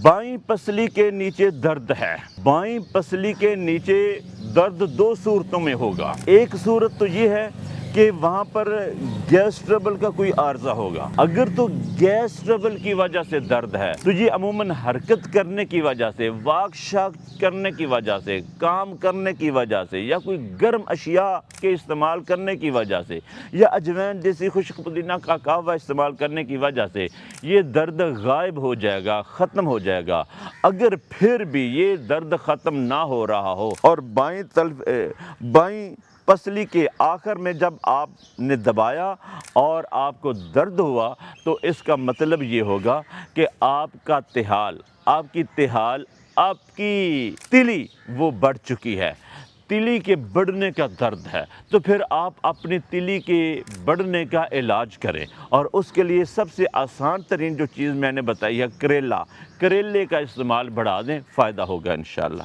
بائیں پسلی کے نیچے درد ہے۔ بائیں پسلی کے نیچے درد دو صورتوں میں ہوگا۔ ایک صورت تو یہ ہے کہ وہاں پر گیس ٹربل کا کوئی عارضہ ہوگا۔ اگر تو گیس ٹربل کی وجہ سے درد ہے تو یہ عموماً حرکت کرنے کی وجہ سے، واک شاک کرنے کی وجہ سے، کام کرنے کی وجہ سے، یا کوئی گرم اشیاء کے استعمال کرنے کی وجہ سے، یا اجوین جیسی خشک پودینہ کا قہوہ استعمال کرنے کی وجہ سے یہ درد غائب ہو جائے گا، ختم ہو جائے گا۔ اگر پھر بھی یہ درد ختم نہ ہو رہا ہو اور بائیں پسلی کے آخر میں جب آپ نے دبایا اور آپ کو درد ہوا تو اس کا مطلب یہ ہوگا کہ آپ کا تہال، آپ کی تلی وہ بڑھ چکی ہے، تلی کے بڑھنے کا درد ہے۔ تو پھر آپ اپنی تلی کے بڑھنے کا علاج کریں، اور اس کے لیے سب سے آسان ترین جو چیز میں نے بتائی ہے کریلے کا استعمال بڑھا دیں، فائدہ ہوگا انشاءاللہ۔